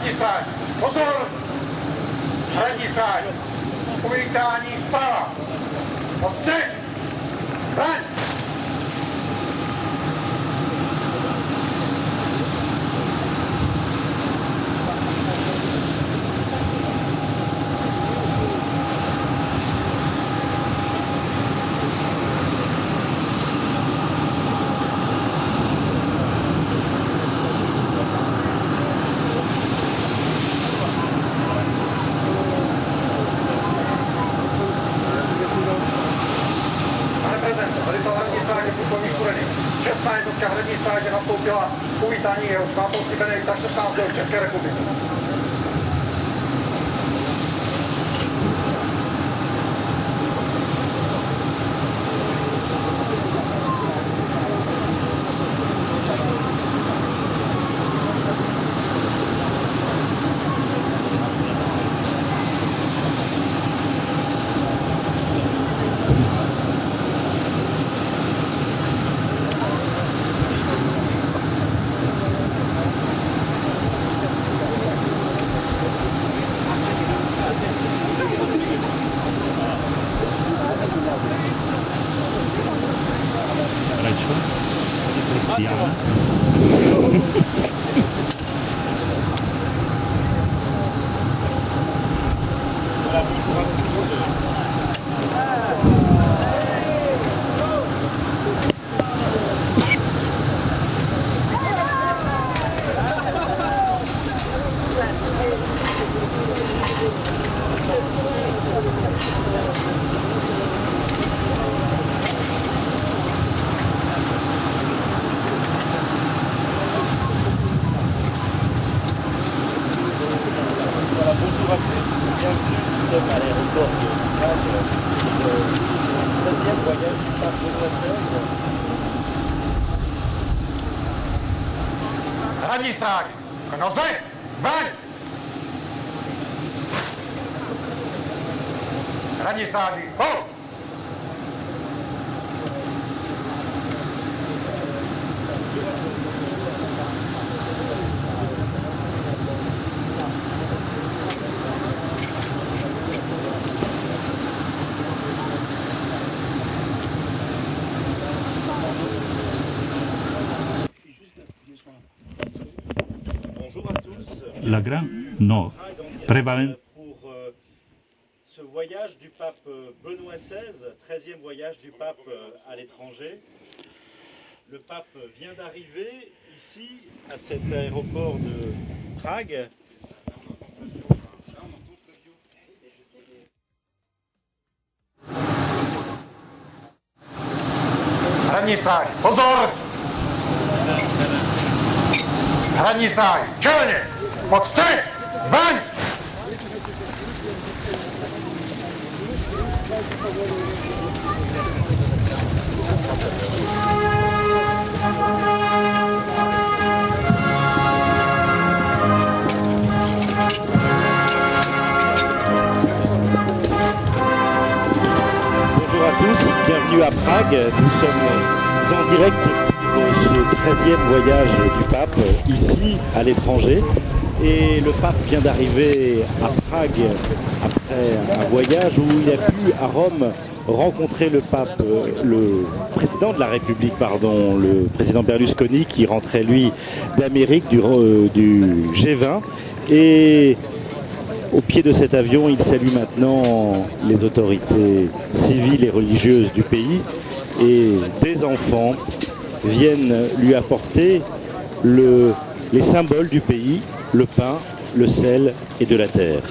Hradní stráž, pozor! Hradní stráž, uvítání spáva. Odstřed! Zbraň! Čestná jednotka hradní stráže nastoupila uvítání jeho svátosti Benedikta 16. v České republice. À l'aéroport de Prague, le 13e voyage du pape Benoît XVI. Hradní stráž, k noze, zbraň! Hradní stráži, hol! La grande nord prévalente. Pour ce voyage du pape Benoît XVI, 13e voyage du pape à l'étranger. Le pape vient d'arriver ici, à cet aéroport de Prague. Hradní stráž, pozor! Hradní stráž, čelně! Odstřed! Zbraň! Bonjour à tous, bienvenue à Prague. Nous sommes en direct pour ce 13e voyage du pape ici à l'étranger. Et le pape vient d'arriver à Prague après un voyage où il a pu à Rome rencontrer le pape, le président de la République, pardon, le président Berlusconi qui rentrait lui d'Amérique du G20. Et au pied de cet avion, il salue maintenant les autorités civiles et religieuses du pays. Et des enfants viennent lui apporter les symboles du pays, le pain, le sel et de la terre.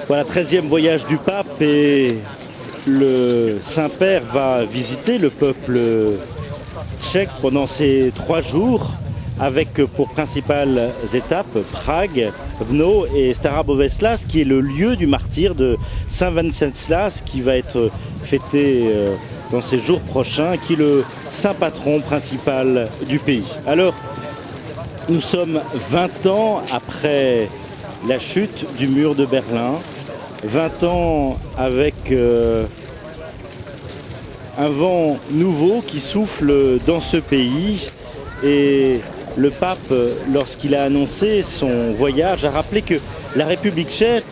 Voilà, 13e voyage du pape et le Saint-Père va visiter le peuple tchèque pendant ces 3 jours avec pour principales étapes Prague, Brno et Stara Boleslav, qui est le lieu du martyre de Saint Venceslas qui va être fêté dans ces jours prochains, qui est le saint patron principal du pays. Alors, Nous sommes 20 ans après la chute du mur de Berlin, 20 ans avec un vent nouveau qui souffle dans ce pays, et le pape, lorsqu'il a annoncé son voyage, a rappelé que la République tchèque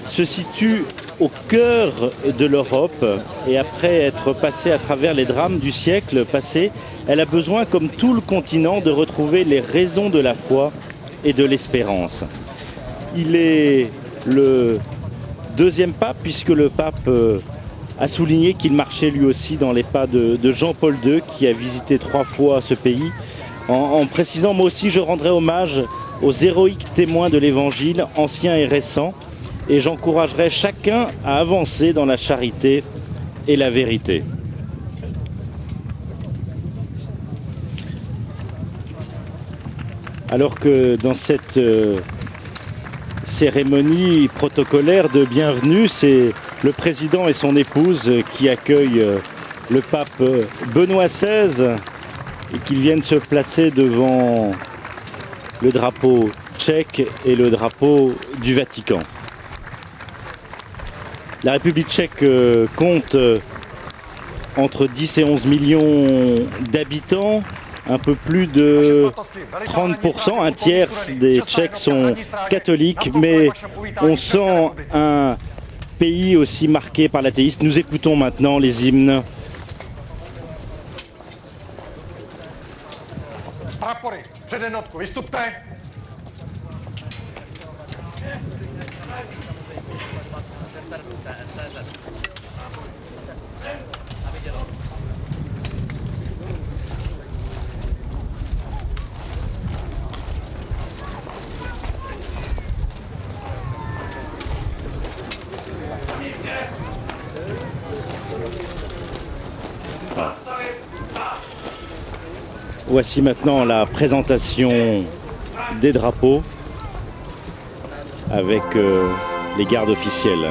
se situe au cœur de l'Europe, et après être passée à travers les drames du siècle passé, elle a besoin, comme tout le continent, de retrouver les raisons de la foi et de l'espérance. Il est le deuxième pape, puisque le pape a souligné qu'il marchait lui aussi dans les pas de Jean-Paul II, qui a visité 3 fois ce pays, en précisant: moi aussi je rendrai hommage aux héroïques témoins de l'Évangile, anciens et récents, et j'encouragerai chacun à avancer dans la charité et la vérité. Alors que dans cette cérémonie protocolaire de bienvenue, c'est le président et son épouse qui accueillent le pape Benoît XVI et qu'ils viennent se placer devant le drapeau tchèque et le drapeau du Vatican. La République tchèque compte entre 10 et 11 millions d'habitants. Un peu plus de 30%, un tiers des Tchèques sont catholiques, mais on sent un pays aussi marqué par l'athéisme. Nous écoutons maintenant les hymnes. Voici maintenant la présentation des drapeaux avec les gardes officiels.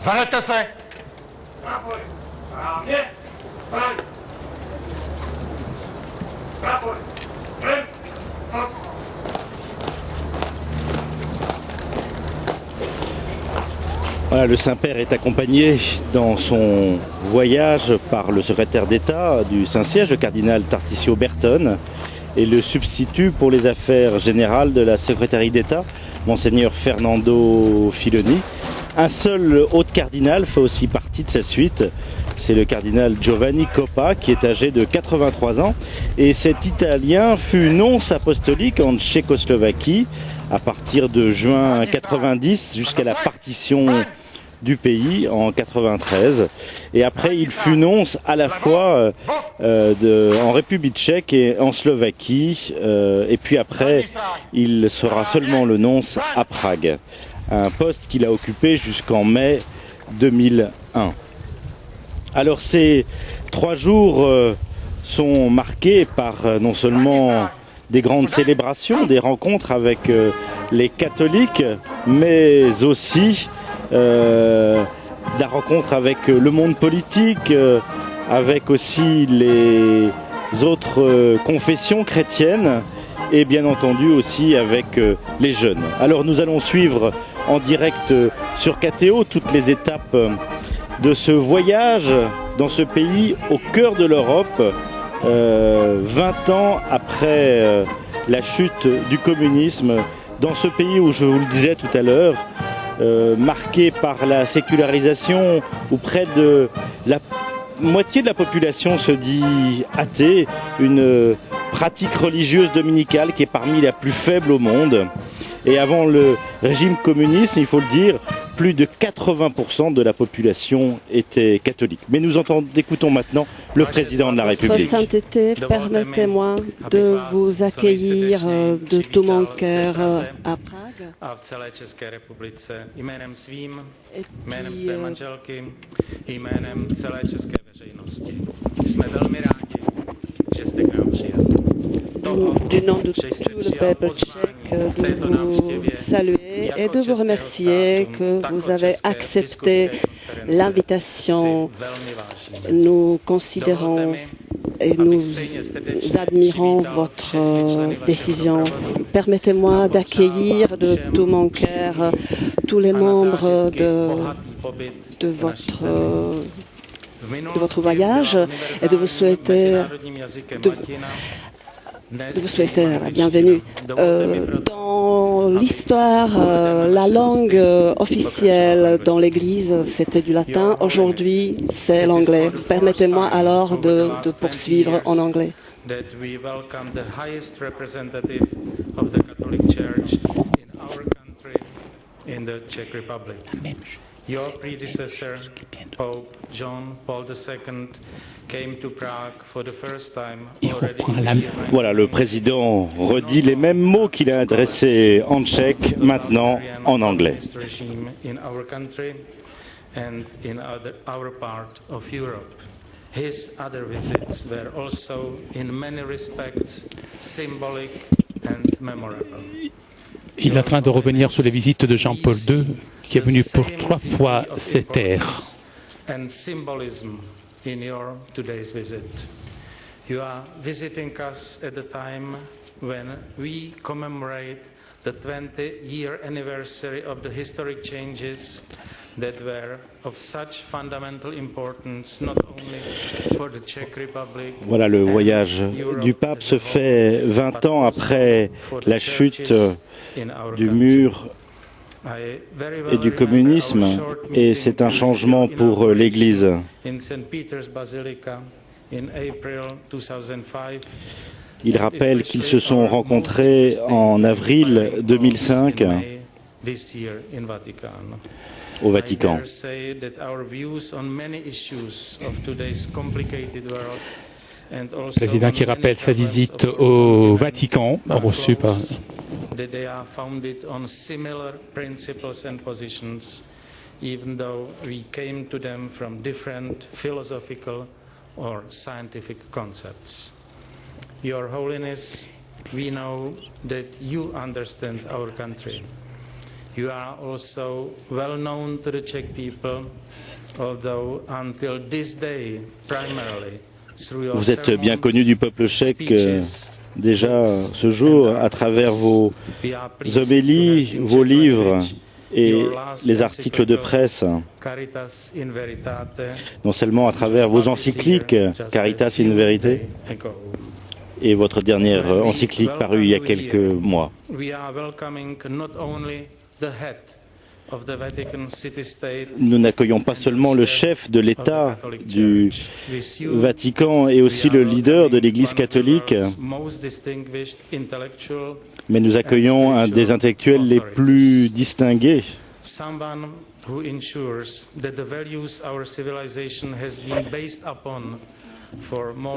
Zařaďte se! Voilà, le Saint-Père est accompagné dans son voyage par le secrétaire d'État du Saint-Siège, le cardinal Tarcisio Bertone, et le substitut pour les affaires générales de la secrétaire d'État, Monseigneur Fernando Filoni. Un seul autre cardinal fait aussi partie de sa suite, C'est le cardinal Giovanni Coppa qui est âgé de 83 ans. Et cet Italien fut nonce apostolique en Tchécoslovaquie à partir de juin 90 jusqu'à la partition du pays en 93. Et après, il fut nonce à la fois en République tchèque et en Slovaquie. Et puis après, il sera seulement le nonce à Prague. Un poste qu'il a occupé jusqu'en mai 2001. Alors ces 3 jours sont marqués par non seulement des grandes célébrations, des rencontres avec les catholiques, mais aussi la rencontre avec le monde politique, avec aussi les autres confessions chrétiennes et bien entendu aussi avec les jeunes. Alors nous allons suivre en direct sur KTO toutes les étapes de ce voyage dans ce pays au cœur de l'Europe, 20 ans après la chute du communisme, dans ce pays où, je vous le disais tout à l'heure, marqué par la sécularisation, où près de la moitié de la population se dit athée, une pratique religieuse dominicale qui est parmi la plus faible au monde. Et avant le régime communiste, il faut le dire, plus de 80% de la population était catholique. Mais nous écoutons maintenant le président de la République. Votre Sainteté, permettez-moi de vous accueillir de tout mon cœur à Prague. Et du nom de tout le peuple tchèque, de vous saluer et de vous remercier que vous avez accepté l'invitation. Nous considérons et nous admirons votre décision. Permettez-moi d'accueillir de tout mon cœur tous les membres de votre voyage et de vous souhaiter la bienvenue. Dans l'histoire, la langue officielle dans l'Église, c'était du latin. Aujourd'hui, c'est l'anglais. Permettez-moi alors de poursuivre en anglais. Your predecessor, Pope John Paul II, came to Prague for the first time already. Voilà, le président redit les mêmes mots qu'il a adressés en tchèque, maintenant en anglais. In our country and in our part of Europe. His other visits were also, in many respects, symbolic and memorable. Il est en train de revenir sur les visites de Jean-Paul II, qui est venu pour 3 fois ces terres. And symbolism in your today's visit. You are visiting us at the time when we commemorate the 20-year anniversary of the historic changes that were of such fundamental importance not only for the Czech Republic. Voilà, le voyage du pape se fait 20 ans après la chute du mur et du communisme, et c'est un changement pour l'Église. Il rappelle qu'ils se sont rencontrés en avril 2005 au Vatican. Président qui rappelle sa visite au Vatican, reçue par... That they are founded on similar principles and positions, even though we came to them from different philosophical or scientific concepts. Your Holiness, we know that you understand our country. You are also well known to the Czech people, although until this day, primarily through your Vous êtes bien connu du peuple tchèque déjà ce jour à travers vos homélies, vos livres et les articles de presse, non seulement à travers vos encycliques Caritas in Verite et votre dernière encyclique parue il y a quelques mois. Nous n'accueillons pas seulement le chef de l'État du Vatican et aussi le leader de l'Église catholique, mais nous accueillons un des intellectuels les plus distingués.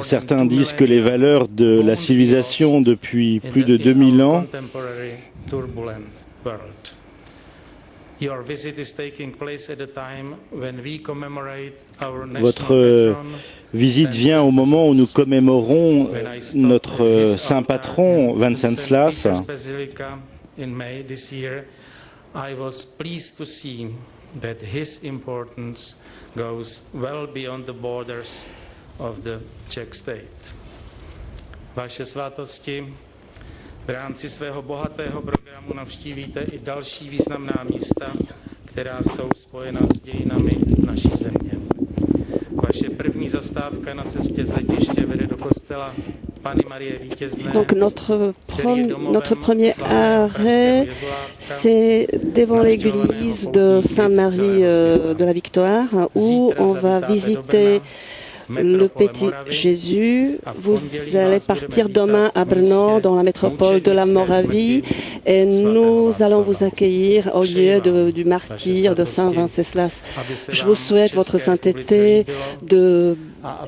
Certains disent que les valeurs de la civilisation depuis plus de 2000 ans Votre visite vient au moment où nous commémorons notre saint patron, Wenceslas. Vaše svátosti, v rámci svého bohatého programu navštívíte i další významná místa, která jsou spojena s dějinami naší země. Vaše první zastávka na cestě z letiště vede do kostela Panny Marie Vítězné. Donc notre premier arrêt, c'est devant l'église de Sainte-Marie de la Victoire, où on va visiter le petit Jésus. Vous allez partir demain à Brno, dans la métropole de la Moravie, et nous allons vous accueillir au lieu du martyre de Saint Wenceslas. Je vous souhaite, votre sainteté, de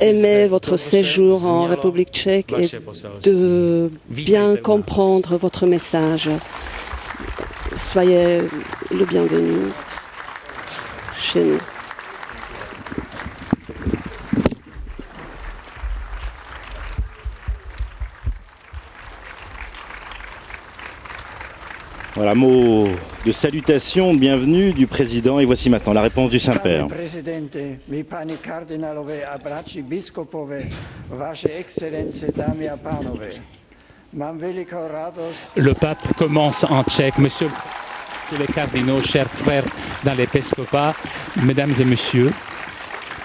aimer votre séjour en République tchèque et de bien comprendre votre message. Soyez le bienvenu chez nous. Voilà, mot de salutation, de bienvenue du président. Et voici maintenant la réponse du Saint-Père. Le pape commence en tchèque. Monsieur les cardinaux, chers frères dans l'épiscopat, mesdames et messieurs,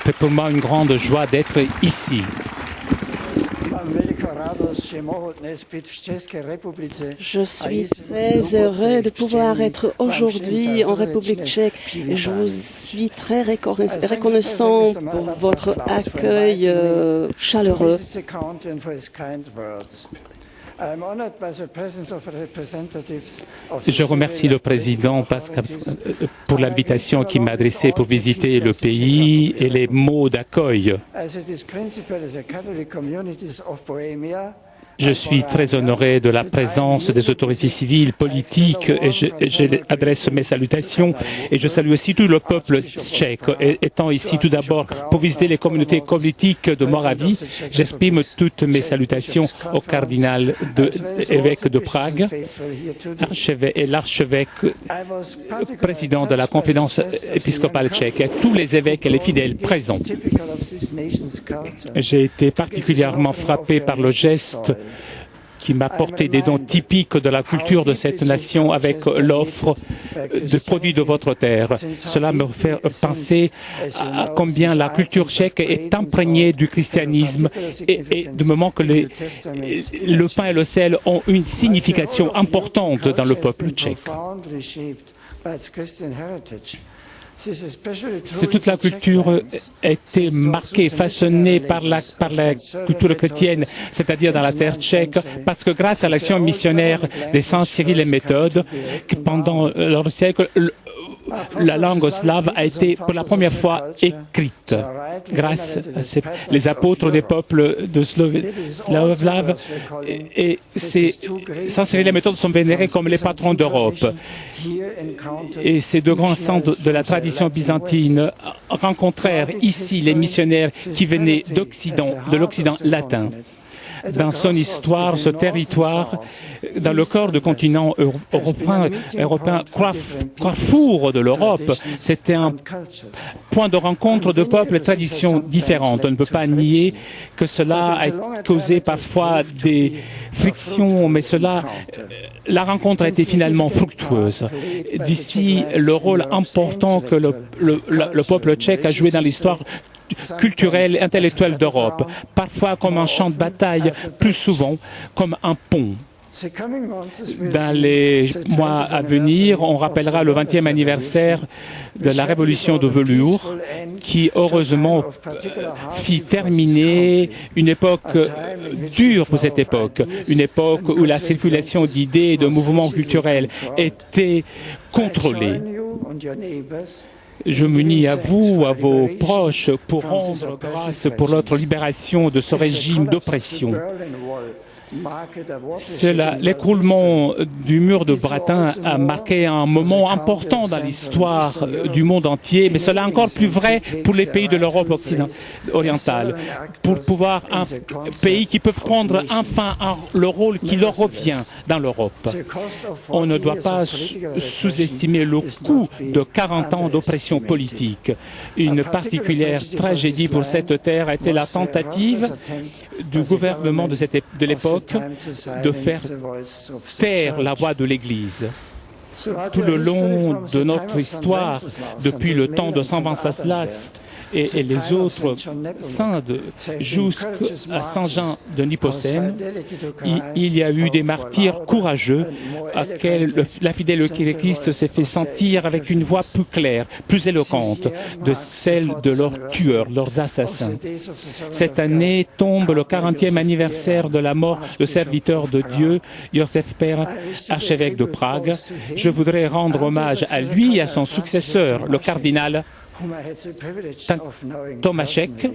c'est pour moi une grande joie d'être ici. Je suis très heureux de pouvoir être aujourd'hui en République tchèque et je vous suis très reconnaissant pour votre accueil chaleureux. Je remercie le président pour l'invitation qu'il m'a adressée pour visiter le pays et les mots d'accueil. Je suis très honoré de la présence des autorités civiles, politiques, et j'adresse mes salutations. Et je salue aussi tout le peuple tchèque. Étant ici tout d'abord pour visiter les communautés politiques de Moravie, j'exprime toutes mes salutations au cardinal évêque de Prague et l'archevêque président de la conférence épiscopale tchèque, et tous les évêques et les fidèles présents. J'ai été particulièrement frappé par le geste qui m'a porté des dons typiques de la culture de cette nation avec l'offre de produits de votre terre. Cela me fait penser à combien la culture tchèque est imprégnée du christianisme et du moment que le pain et le sel ont une signification importante dans le peuple tchèque. Toute la culture a été marquée, façonnée par la culture chrétienne, c'est-à-dire dans la terre tchèque, parce que grâce à l'action missionnaire des saints Cyril et Méthode, pendant leur siècle, la langue slave a été pour la première fois écrite. Grâce à les apôtres des peuples de slaves, et saint Cyril et Méthode sont vénérés comme les patrons d'Europe. Et ces deux grands saints de la tradition byzantine rencontrèrent ici les missionnaires qui venaient de l'Occident latin. Dans son histoire, ce territoire, dans le cœur du continent européen, carrefour de l'Europe, c'était un point de rencontre de peuples et traditions différentes. On ne peut pas nier que cela a causé parfois des frictions, mais la rencontre a été finalement fructueuse. D'ici, le rôle important que le peuple tchèque a joué dans l'histoire culturelle et intellectuelle d'Europe, parfois comme un champ de bataille, plus souvent comme un pont. Dans les mois à venir, on rappellera le 20e anniversaire de la révolution de velours qui, heureusement, fit terminer une époque dure pour cette époque, une époque où la circulation d'idées et de mouvements culturels était contrôlée. Je m'unis à vous, à vos proches, pour rendre grâce pour notre libération de ce régime d'oppression. L'écroulement du mur de Berlin a marqué un moment important dans l'histoire du monde entier, mais cela est encore plus vrai pour les pays de l'Europe orientale, pour pouvoir un pays qui peut prendre enfin le rôle qui leur revient dans l'Europe. On ne doit pas sous-estimer le coût de 40 ans d'oppression politique. Une particulière tragédie pour cette terre a été la tentative du gouvernement de l'époque de faire taire la voix de l'Église. Tout le long de notre histoire, depuis le temps de Saint Venceslas et les autres saints jusqu'à Saint Jean de Nipocène, il y a eu des martyrs courageux à quels la fidèle Christ s'est fait sentir avec une voix plus claire, plus éloquente de celle de leurs tueurs, leurs assassins. Cette année tombe le 40e anniversaire de la mort du serviteur de Dieu, Józef Pér, archevêque de Prague. Je voudrais rendre hommage à lui et à son successeur, le cardinal Tomaszek,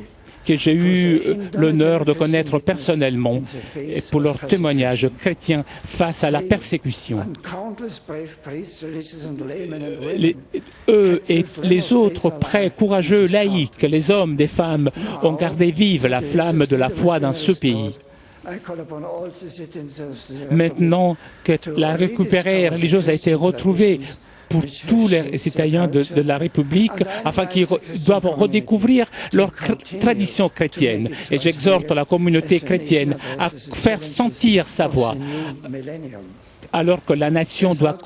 que j'ai eu l'honneur de connaître personnellement, et pour leur témoignage chrétien face à la persécution. Eux et les autres prêtres courageux laïcs, les hommes, des femmes, ont gardé vive la flamme de la foi dans ce pays. Maintenant que la récupérée religieuse a été retrouvée pour tous les citoyens de la République, afin qu'ils doivent redécouvrir leur tradition chrétienne. Et j'exhorte la communauté chrétienne à faire sentir sa voix, alors que la nation doit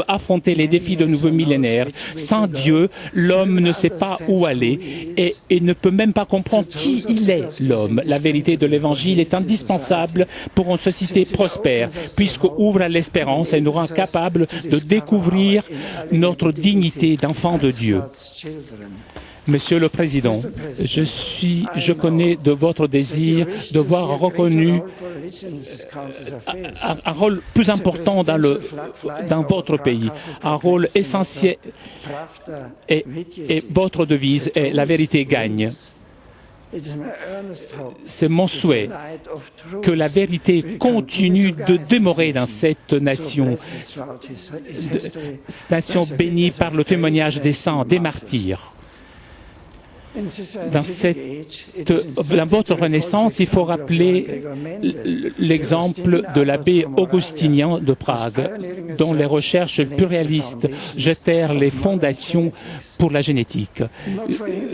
affronter les défis de nouveaux millénaires. Sans Dieu, l'homme ne sait pas où aller et ne peut même pas comprendre qui il est, l'homme. La vérité de l'Évangile est indispensable pour une société prospère, puisqu'elle ouvre à l'espérance et nous rend capables de découvrir notre dignité d'enfant de Dieu. Monsieur le Président, je connais de votre désir de voir reconnu un rôle plus important dans votre pays, un rôle essentiel, et votre devise est « La vérité gagne ». C'est mon souhait que la vérité continue de demeurer dans cette nation bénie par le témoignage des saints, des martyrs. Dans votre Renaissance, il faut rappeler l'exemple de l'abbé Augustinien de Prague, dont les recherches pluralistes jetèrent les fondations pour la génétique.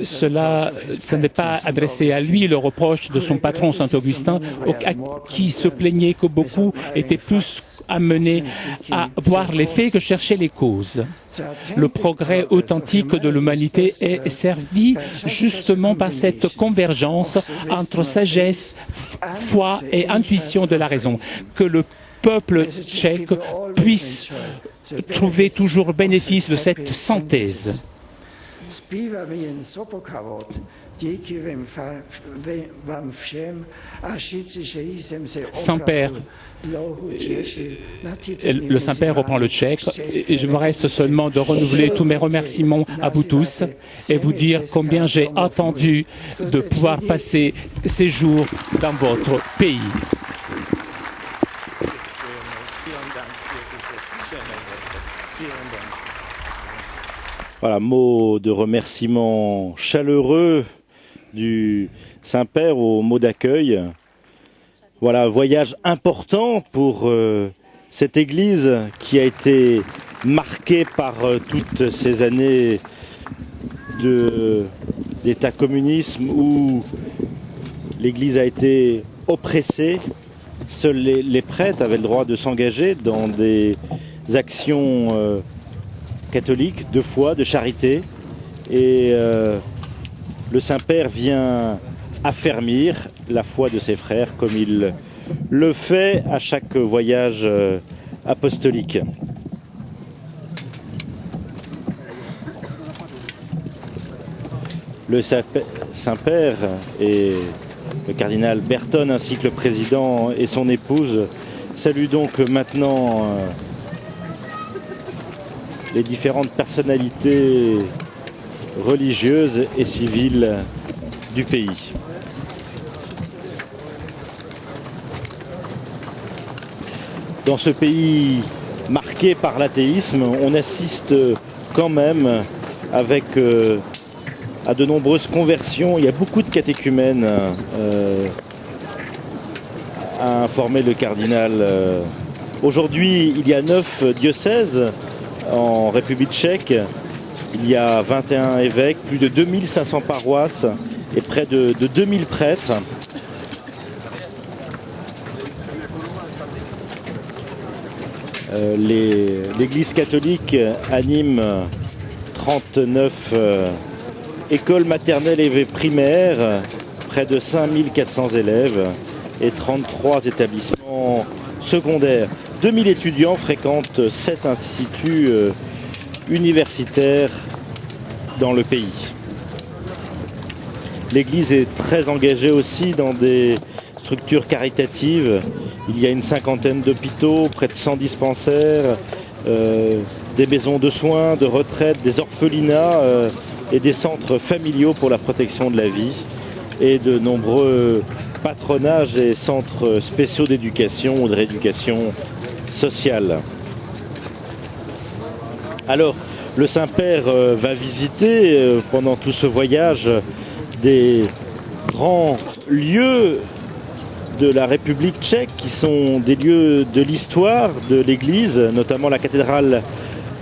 Ce n'est pas adressé à lui le reproche de son patron Saint-Augustin, qui se plaignait que beaucoup étaient plus amenés à voir les faits que chercher les causes. Le progrès authentique de l'humanité est servi justement par cette convergence entre sagesse, foi et intuition de la raison. Que le peuple tchèque puisse trouver toujours bénéfice de cette synthèse. Saint-Père, le Saint-Père reprend le tchèque et je me reste seulement de renouveler tous mes remerciements à vous tous et vous dire combien j'ai attendu de pouvoir passer ces jours dans votre pays. Voilà, mot de remerciement chaleureux du Saint-Père au mot d'accueil. Voilà, voyage important pour cette Église qui a été marquée par toutes ces années d'État communisme où l'Église a été oppressée. Seuls les prêtres avaient le droit de s'engager dans des actions catholiques de foi, de charité. Et le Saint-Père vient affermir la foi de ses frères comme il le fait à chaque voyage apostolique. Le Saint-Père et le cardinal Berton ainsi que le président et son épouse saluent donc maintenant les différentes personnalités religieuses et civiles du pays. Dans ce pays marqué par l'athéisme, on assiste quand même avec à de nombreuses conversions. Il y a beaucoup de catéchumènes, a informé le cardinal. Aujourd'hui, il y a 9 diocèses en République tchèque. Il y a 21 évêques, plus de 2500 paroisses et près de 2000 prêtres. L'Église catholique anime 39 écoles maternelles et primaires, près de 5400 élèves et 33 établissements secondaires. 2000 étudiants fréquentent 7 instituts universitaires dans le pays. L'Église est très engagée aussi dans des structures caritatives. Il y a une 50aine d'hôpitaux, près de 100 dispensaires, des maisons de soins, de retraite, des orphelinats et des centres familiaux pour la protection de la vie et de nombreux patronages et centres spéciaux d'éducation ou de rééducation sociale. Alors, le Saint-Père va visiter pendant tout ce voyage des grands lieux de la République tchèque qui sont des lieux de l'histoire de l'Église, notamment la cathédrale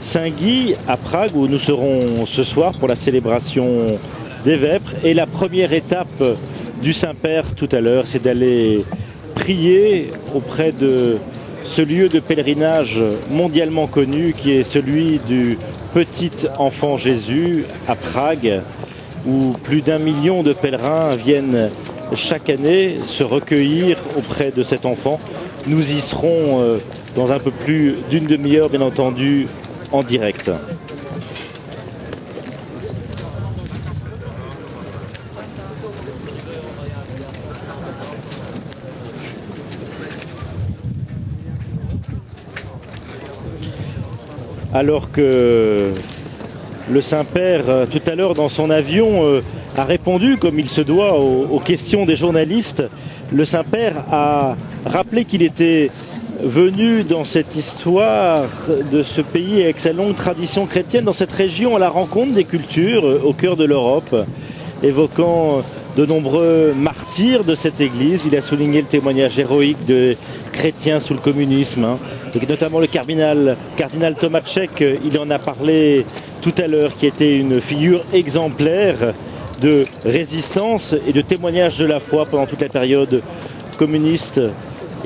Saint-Guy à Prague où nous serons ce soir pour la célébration des Vêpres. Et la première étape du Saint-Père tout à l'heure, c'est d'aller prier auprès de ce lieu de pèlerinage mondialement connu qui est celui du petit enfant Jésus à Prague où plus d'1 million de pèlerins viennent chaque année se recueillir auprès de cet enfant. Nous y serons dans un peu plus d'une demi-heure, bien entendu, en direct. Alors que le Saint-Père, tout à l'heure dans son avion, a répondu comme il se doit aux questions des journalistes, le Saint-Père a rappelé qu'il était venu dans cette histoire de ce pays avec sa longue tradition chrétienne, dans cette région à la rencontre des cultures au cœur de l'Europe, évoquant de nombreux martyrs de cette église. Il a souligné le témoignage héroïque de chrétiens sous le communisme, et notamment le cardinal Tomášek, il en a parlé tout à l'heure, qui était une figure exemplaire de résistance et de témoignage de la foi pendant toute la période communiste.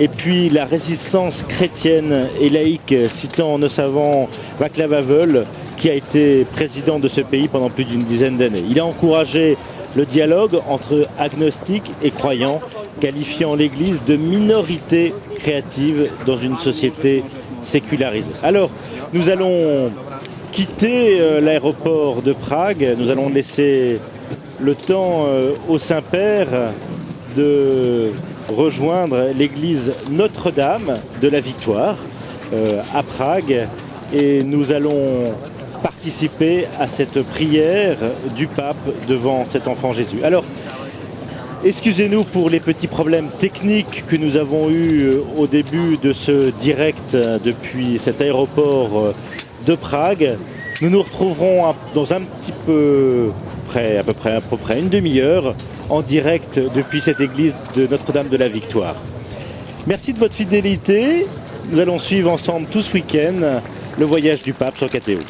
Et puis la résistance chrétienne et laïque, citant nos savants Václav Havel, qui a été président de ce pays pendant plus d'une dizaine d'années. Il a encouragé le dialogue entre agnostiques et croyants, qualifiant l'Église de minorité créative dans une société sécularisée. Alors, nous allons quitter l'aéroport de Prague, nous allons laisser le temps au Saint-Père de rejoindre l'église Notre-Dame de la Victoire à Prague et nous allons participer à cette prière du pape devant cet enfant Jésus. Alors, excusez-nous pour les petits problèmes techniques que nous avons eus au début de ce direct depuis cet aéroport de Prague. Nous nous retrouverons dans un petit peu à peu près une demi-heure en direct depuis cette église de Notre-Dame de la Victoire. Merci de votre fidélité. Nous allons suivre ensemble tout ce week-end le voyage du pape sur KTO.